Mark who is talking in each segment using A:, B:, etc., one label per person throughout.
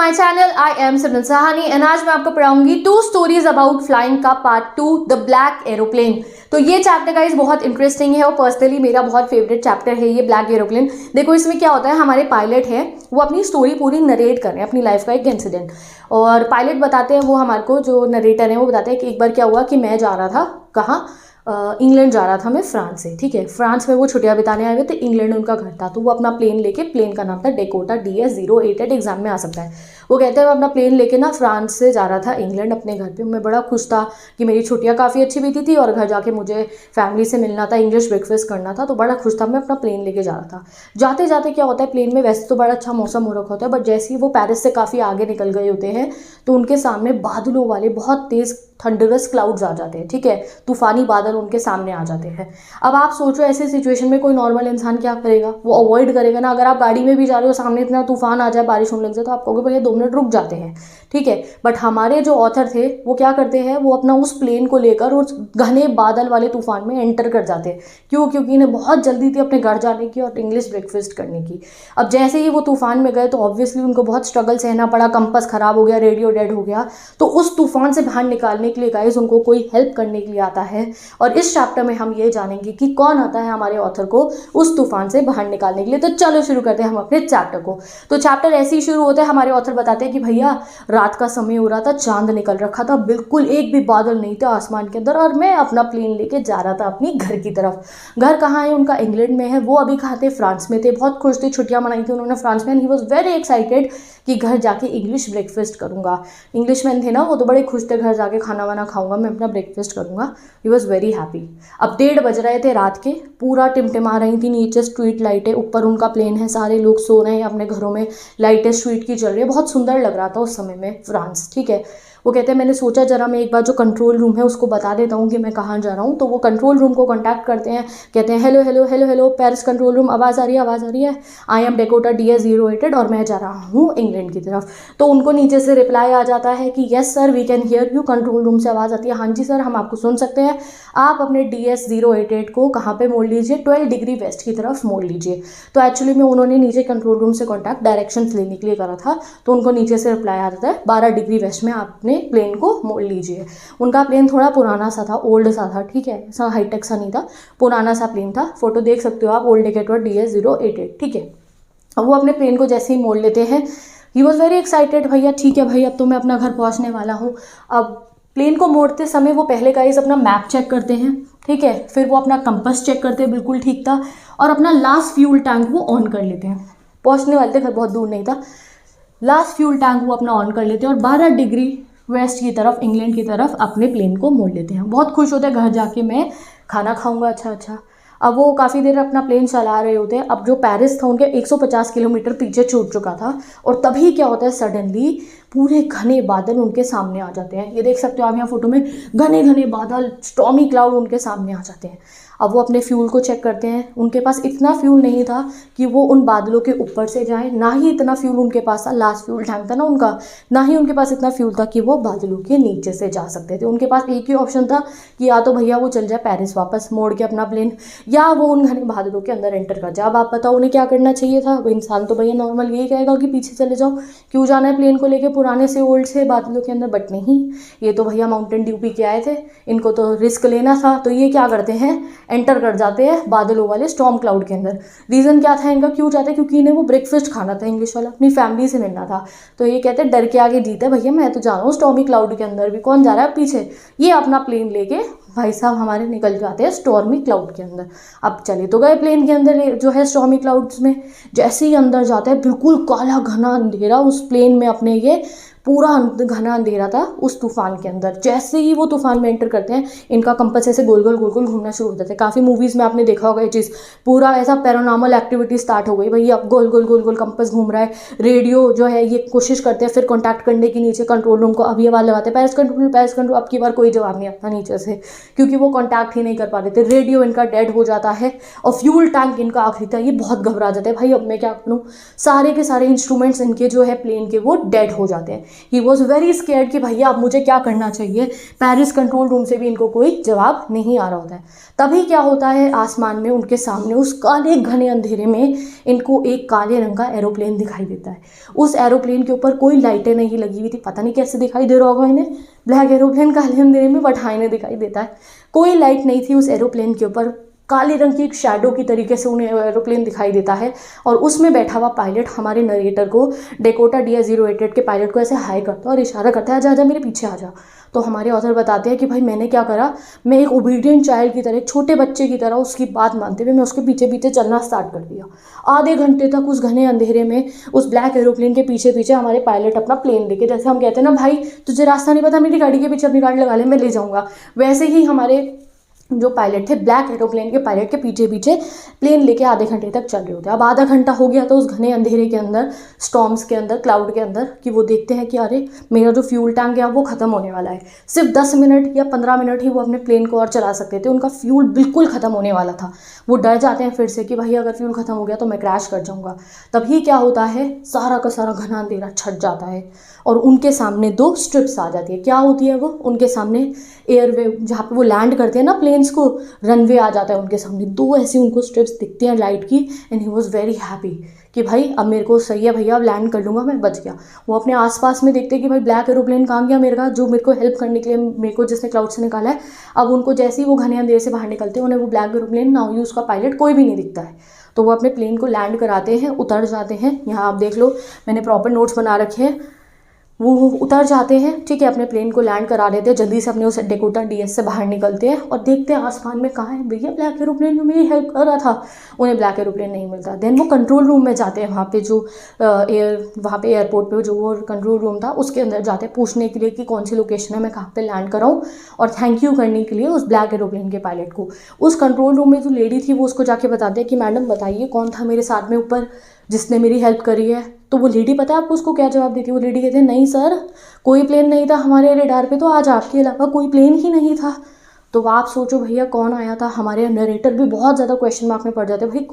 A: My channel. I am Simran Sahani and आज मैं आपको पढ़ाऊंगी 2 स्टोरीज अबाउट फ्लाइंग का पार्ट 2 द ब्लैक एरोप्लेन। तो ये चैप्टर गाइस बहुत इंटरेस्टिंग है और पर्सनली मेरा बहुत फेवरेट चैप्टर है ये ब्लैक एरोप्लेन। देखो इसमें क्या होता है, हमारे पायलट है वो अपनी स्टोरी पूरी नरेट कर रहे हैं, अपनी लाइफ का एक इंसिडेंट। और पायलट बताते हैं, वो हमारे को जो नरेटर है वो बताते हैं कि एक बार क्या हुआ कि मैं जा रहा था कहाँ, इंग्लैंड जा रहा था मैं फ्रांस से। ठीक है, फ्रांस में वो छुट्टियां बिताने आए हुए थे, इंग्लैंड उनका घर था। तो वो अपना प्लेन लेके, प्लेन का नाम था डेकोटा DS-088, एग्जाम में आ सकता है। वो कहते हैं मैं अपना प्लेन लेके ना फ्रांस से जा रहा था इंग्लैंड अपने घर पे। मैं बड़ा खुश था कि मेरी छुट्टियां काफ़ी अच्छी बीती थी और घर जाके मुझे फैमिली से मिलना था, इंग्लिश ब्रेकफास्ट करना था। तो बड़ा खुश था, मैं अपना प्लेन लेके जा रहा था। जाते जाते क्या होता है, प्लेन में वैसे तो बड़ा अच्छा मौसम हो रखा होता है, बट जैसे ही वो पेरिस से काफ़ी आगे निकल गए होते हैं तो उनके सामने बादलों वाले बहुत तेज़ थंडरस क्लाउड्स आ जाते हैं। ठीक है, तूफानी बादल उनके सामने आ जाते हैं। अब आप सोचो ऐसे सिचुएशन में कोई नॉर्मल इंसान क्या करेगा, वो अवॉइड करेगा ना। अगर आप गाड़ी में भी जा रहे हो, सामने इतना तूफान आ जाए, बारिश होने लग जाए, तो आप कहोगे भैया 2 मिनट रुक जाते हैं। ठीक है, बट हमारे जो ऑथर थे वो क्या करते हैं, वो अपना उस प्लेन को लेकर उस घने बादल वाले तूफान में एंटर कर जाते हैं। क्यों? क्योंकि इन्हें बहुत जल्दी थी अपने घर जाने की और इंग्लिश ब्रेकफास्ट करने की। अब जैसे ही वो तूफान में गए तो ऑब्वियसली उनको बहुत स्ट्रगल सहना पड़ा, कंपास खराब हो गया, रेडियो डेड हो गया। तो उस तूफान से बाहर निकालने के लिए गाइस उनको कोई हेल्प करने के लिए आता है। और इस चैप्टर में हम ये जानेंगे कि कौन आता है हमारे ऑथर को उस तूफान से बाहर निकालने के लिए। तो चलो शुरू करते हैं हम अपने चैप्टर को। तो चैप्टर ऐसे ही शुरू होता है, हमारे ऑथर बताते हैं कि भैया रात का समय हो रहा था, चांद निकल रखा था, बिल्कुल एक भी बादल नहीं था आसमान के अंदर, और मैं अपना प्लेन लेके जा रहा था अपनी घर की तरफ। घर कहाँ है उनका? इंग्लैंड में है। वो अभी कहाँ थे? फ्रांस में थे। बहुत खुश थे, छुट्टियां मनाई थी उन्होंने फ्रांस में। ही वॉज वेरी एक्साइटेड कि घर जाके इंग्लिश ब्रेकफास्ट करूंगा। इंग्लिशमैन थे ना वो, तो बड़े खुश थे, घर जाके खाना वाना खाऊंगा, मैं अपना ब्रेकफास्ट करूंगा। He was very happy. अब 1:30 बज रहे थे रात के, पूरा टिमटिमा रही थी, नीचे स्ट्रीट लाइटें, ऊपर उनका प्लेन है, सारे लोग सो रहे हैं अपने घरों में, लाइटें स्ट्रीट की जल रही है। बहुत सुंदर लग रहा था उस समय में फ्रांस। ठीक है, वो कहते हैं मैंने सोचा जरा मैं एक बार जो कंट्रोल रूम है उसको बता देता हूँ कि मैं कहाँ जा रहा हूँ। तो वो कंट्रोल रूम को कांटेक्ट करते हैं, कहते हैं hello hello hello hello Paris control room, आवाज़ आ रही है, आवाज़ आ रही है, आई एम डेकोटा DS-088 और मैं जा रहा हूँ इंग्लैंड की तरफ। तो उनको नीचे से रिप्लाई आ जाता है कि yes sir we can hear you. Control room से आवाज़ आती है, हाँ जी सर हम आपको सुन सकते हैं। आप अपने DS-088 को कहाँ पे मोड़ लीजिए? 12 डिग्री वेस्ट की तरफ मोड़ लीजिए। तो एक्चुअली में उन्होंने नीचे कंट्रोल रूम से कॉन्टैक्ट डायरेक्शंस लेने के लिए करा था, तो उनको नीचे से रिप्लाई आ जाता है 12 डिग्री वेस्ट में आपने प्लेन को मोड़ लीजिए। उनका प्लेन थोड़ा पुराना सा था, ओल्ड सा था। ठीक है, ऐसा हाईटेक सा नहीं था, पुराना सा प्लेन था। फोटो देख सकते हो आप, ओल्ड डेकेटो DS-088। ठीक है, अब वो अपने प्लेन को जैसे ही मोड़ लेते हैं, ही वॉज वेरी एक्साइटेड, भैया ठीक है भाई अब तो मैं अपना घर पहुंचने वाला हूँ। अब प्लेन को मोड़ते समय वो पहले गाइस अपना मैप चेक करते हैं। ठीक है, फिर वो अपना कंपास चेक करते हैं, बिल्कुल ठीक था, और अपना लास्ट फ्यूल टैंक वो ऑन कर लेते हैं। पहुंचने वाले थे, घर बहुत दूर नहीं था। लास्ट फ्यूल टैंक वो अपना ऑन कर लेते हैं और 12 डिग्री वेस्ट की तरफ, इंग्लैंड की तरफ अपने प्लेन को मोड़ लेते हैं। बहुत खुश होते हैं, घर जाके मैं खाना खाऊंगा। अच्छा। अब वो काफ़ी देर अपना प्लेन चला रहे होते हैं। अब जो पेरिस था उनके 150 किलोमीटर पीछे छूट चुका था, और तभी क्या होता है, सडनली पूरे घने बादल उनके सामने आ जाते हैं। ये देख सकते हो आप यहाँ फोटो में, घने घने बादल, स्टॉर्मी क्लाउड उनके सामने आ जाते हैं। अब वो अपने फ्यूल को चेक करते हैं, उनके पास इतना फ्यूल नहीं था कि वो उन बादलों के ऊपर से जाए, ना ही इतना फ्यूल उनके पास था, लास्ट फ्यूल टैंक था ना उनका, ना ही उनके पास इतना फ्यूल था कि वो बादलों के नीचे से जा सकते थे। उनके पास एक ही ऑप्शन था कि या तो भैया वो चल जाए पेरिस वापस मोड़ के अपना प्लेन, या वो उन घने बादलों के अंदर एंटर कर जाए। अब आप बताओ उन्हें क्या करना चाहिए था? वो इंसान तो भैया नॉर्मल यही कहेगा कि पीछे चले जाओ, क्यों जाना है प्लेन को लेके पुराने से ओल्ड से बादलों के अंदर। बट नहीं, ये तो भैया माउंटेन ड्यू पी के आए थे, इनको तो रिस्क लेना था। तो ये क्या करते हैं, एंटर कर जाते हैं बादलों वाले स्टॉर्म क्लाउड के अंदर। रीज़न क्या था इनका, क्यों जाते? क्योंकि इन्हें वो ब्रेकफास्ट खाना था इंग्लिश वाला, अपनी फैमिली से मिलना था। तो ये कहते हैं डर के आगे जीता है, भैया मैं तो जा रहा हूँ स्टॉर्मी क्लाउड के अंदर, भी कौन जा रहा है पीछे। ये अपना प्लेन लेके भाई साहब हमारे निकल जाते हैं स्टॉर्मी क्लाउड के अंदर। अब चले तो गए प्लेन के अंदर जो है स्टॉर्मी क्लाउड्स में। जैसे ही अंदर जाते हैं, बिल्कुल काला घना अंधेरा उस प्लेन में, अपने ये पूरा घना अंधेरा था उस तूफान के अंदर। जैसे ही वो तूफान में एंटर करते हैं, इनका कंपास ऐसे गोल गोल घूमना शुरू हो जाता है। काफ़ी मूवीज़ में आपने देखा होगा ये चीज़, पूरा ऐसा पैरानॉर्मल एक्टिविटी स्टार्ट हो गई, भैया अब गोल गोल कंपास घूम रहा है। रेडियो जो है ये कोशिश करते हैं फिर कॉन्टैक्ट करने की नीचे कंट्रोल रूम को। अब ये आवाज़ लगाते हैं पेरिस कंट्रोल। अब की बार कोई जवाब नहीं आता नीचे से, क्योंकि वो कॉन्टैक्ट ही नहीं कर पा रहे थे। रेडियो इनका डेड हो जाता है और फ्यूल टैंक इनका आखिरी था। ये बहुत घबरा जाते हैं, भाई अब मैं क्या करूँ। सारे के सारे इंस्ट्रूमेंट्स इनके जो है प्लेन के वो डेड हो जाते हैं। ही वॉज वेरी स्केयर्ड कि भैया अब मुझे क्या करना चाहिए। पेरिस कंट्रोल रूम से भी इनको कोई जवाब नहीं आ रहा होता है। तभी क्या होता है, आसमान में उनके सामने उस काले घने अंधेरे में इनको एक काले रंग का एरोप्लेन दिखाई देता है। उस एरोप्लेन के ऊपर कोई लाइटें नहीं लगी हुई थी, पता नहीं कैसे दिखाई दे रहा होगा इन्हें, ब्लैक एरोप्लेन काले अंधेरे में, बट हाँ इन्हें दिखाई देता है। कोई लाइट नहीं थी उस एरोप्लेन के ऊपर, काले रंग की एक शैडो की तरीके से उन्हें एरोप्लेन दिखाई देता है और उसमें बैठा हुआ पायलट हमारे नरेटर को, डेकोटा DI-08 के पायलट को ऐसे हाई करता है और इशारा करता है, आजा आजा मेरे पीछे आ जा। तो हमारे ऑथर बताते हैं कि भाई मैंने क्या करा, मैं एक ओबीडियंट चाइल्ड की तरह, एक छोटे बच्चे की तरह उसकी बात मानते हुए मैं उसके पीछे पीछे चलना स्टार्ट कर दिया। आधे घंटे तक उस घने अंधेरे में उस ब्लैक एरोप्लेन के पीछे पीछे हमारे पायलट अपना प्लेन लेके, जैसे हम कहते हैं ना भाई तुझे रास्ता नहीं पता मेरी गाड़ी के पीछे अपनी गाड़ी लगा ले मैं ले जाऊँगा, वैसे ही हमारे जो पायलट थे ब्लैक एरोप्लेन के पायलट के पीछे पीछे प्लेन लेके आधे घंटे तक चल रहे होते हैं। अब आधा घंटा हो गया तो उस घने अंधेरे के अंदर, स्टॉर्म्स के अंदर, क्लाउड के अंदर, कि वो देखते हैं कि अरे मेरा जो फ्यूल टैंक है वो ख़त्म होने वाला है। सिर्फ 10 मिनट या 15 मिनट ही वो अपने प्लेन को और चला सकते थे, उनका फ्यूल बिल्कुल ख़त्म होने वाला था। वो डर जाते हैं फिर से कि भाई अगर फ्यूल ख़त्म हो गया तो मैं क्रैश कर जाऊँगा। तभी क्या होता है, सारा का सारा घना अंधेरा छट जाता है और उनके सामने 2 स्ट्रिप्स आ जाती है। क्या होती है वो, उनके सामने एयरवे, जहाँ पे वो लैंड करते हैं ना प्लेन्स को, रनवे आ जाता है उनके सामने। 2 ऐसी उनको स्ट्रिप्स दिखती हैं लाइट की and he was very happy कि भाई अब मेरे को सही है भैया, अब लैंड कर लूँगा, मैं बच गया। वो अपने आसपास में देखते हैं कि भाई ब्लैक एरोप्लेन कहाँ गया मेरे का, जो मेरे को हेल्प करने के लिए मेरे को जिसने क्लाउड से निकाला है। अब उनको जैसे ही वो घने अंधेरे से बाहर निकलते हैं उन्हें वो ब्लैक एरोप्लेन, नाउ ही उसका पायलट कोई भी नहीं दिखता है। तो वो अपने प्लेन को लैंड कराते हैं, उतर जाते हैं। यहाँ आप देख लो मैंने प्रॉपर नोट्स बना रखे हैं। वो उतर जाते हैं, ठीक है, अपने प्लेन को लैंड करा देते हैं, जल्दी से अपने उस डेकोटा DS से बाहर निकलते हैं और देखते हैं आसमान में कहाँ है भैया ब्लैक एरोप्लेन जो मेरी हेल्प कर रहा था। उन्हें ब्लैक एरोप्लेन नहीं मिलता। देन वो कंट्रोल रूम में जाते हैं, वहाँ पे जो वहाँ पे एयरपोर्ट पे जो वो कंट्रोल रूम था उसके अंदर जाते हैं पूछने के लिए कि कौन सी लोकेशन है, मैं कहाँ पे लैंड कराऊँ, और थैंक यू करने के लिए उस ब्लैक एरोप्लेन के पायलट को। उस कंट्रोल रूम में जो लेडी थी वो उसको जाके बताते हैं कि मैडम बताइए कौन था मेरे साथ में ऊपर जिसने मेरी हेल्प करी है। तो वो लेडी पता है आपको उसको क्या जवाब देती है, वो लेडी कहती है नहीं सर कोई प्लेन नहीं था हमारे रेडार पे, तो आज आपके अलावा कोई प्लेन ही नहीं था। तो आप सोचो भैया कौन आया था। हमारे नरेटर भी बहुत ज़्यादा क्वेश्चन मार्क में पड़ जाते हैं, भाई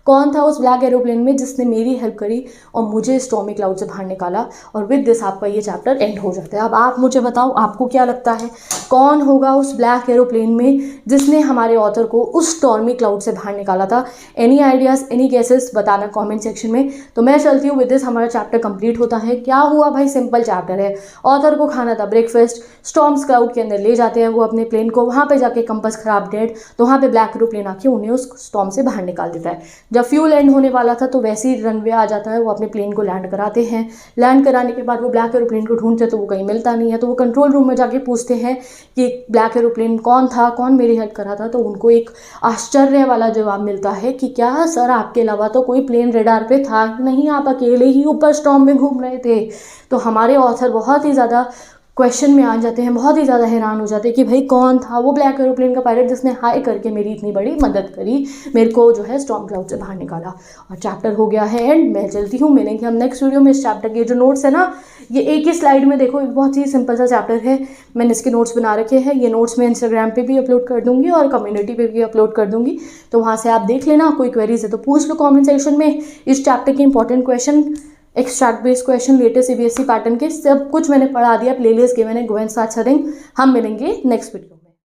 A: कौन था उस ब्लैक एरोप्लेन में जिसने मेरी हेल्प करी और मुझे स्टॉर्मी क्लाउड से बाहर निकाला। और विद दिस आपका ये चैप्टर एंड हो जाता है। अब आप मुझे बताओ आपको क्या लगता है कौन होगा उस ब्लैक एरोप्लेन में जिसने हमारे ऑथर को उस स्टॉर्मी क्लाउड से बाहर निकाला था। एनी आइडियाज़, एनी गेसेस बताना कॉमेंट सेक्शन में। तो मैं चलती हूँ, विद दिस हमारा चैप्टर कंप्लीट होता है। क्या हुआ भाई, सिंपल चैप्टर है। ऑथर को खाना था ब्रेकफास्ट, स्टॉर्म्स क्लाउड के अंदर ले जाते हैं वो अपने प्लेन को, वहाँ पे जाके कंपास खराब डेड, तो वहाँ पे ब्लैक एरोप्लेन आके उन्हें उस स्टॉर्म से बाहर निकाल देता है। जब फ्यूल एंड होने वाला था तो वैसे ही रनवे आ जाता है, वो अपने प्लेन को लैंड कराते हैं। लैंड कराने के बाद वो ब्लैक एरोप्लेन को ढूंढते तो वो कहीं मिलता नहीं है, तो वो कंट्रोल रूम में जाके पूछते हैं कि ब्लैक एरोप्लेन कौन था, कौन मेरी हेल्प करा था। तो उनको एक आश्चर्य वाला जवाब मिलता है कि क्या सर आपके अलावा तो कोई प्लेन रेडार पे था नहीं, आप अकेले ही ऊपर स्टॉर्म में घूम रहे थे। तो हमारे ऑथर बहुत ही ज़्यादा क्वेश्चन में आ जाते हैं, बहुत ही ज़्यादा हैरान हो जाते हैं कि भाई कौन था वो ब्लैक एरोप्लेन का पायलट जिसने हाई करके मेरी इतनी बड़ी मदद करी, मेरे को जो है स्टॉर्म क्लाउड से बाहर निकाला। और चैप्टर हो गया है एंड। मैं चलती हूँ, मिलेंगे हम नेक्स्ट वीडियो में। इस चैप्टर के जो नोट्स है ना, ये एक ही स्लाइड में देखो, बहुत ही सिंपल सा चैप्टर है। मैंने इसके नोट्स बना रखे हैं। ये नोट्स मैं इंस्टाग्राम पे भी अपलोड कर दूंगी और कम्युनिटी पे भी अपलोड कर दूंगी, तो वहाँ से आप देख लेना। कोई क्वेरीज है तो पूछ लो कॉमेंट सेक्शन में। इस चैप्टर के important question, extract based question, latest CBSE pattern के सब कुछ मैंने पढ़ा दिया, प्लेलिस्ट के मैंने। Go and start studying. हम मिलेंगे नेक्स्ट वीडियो।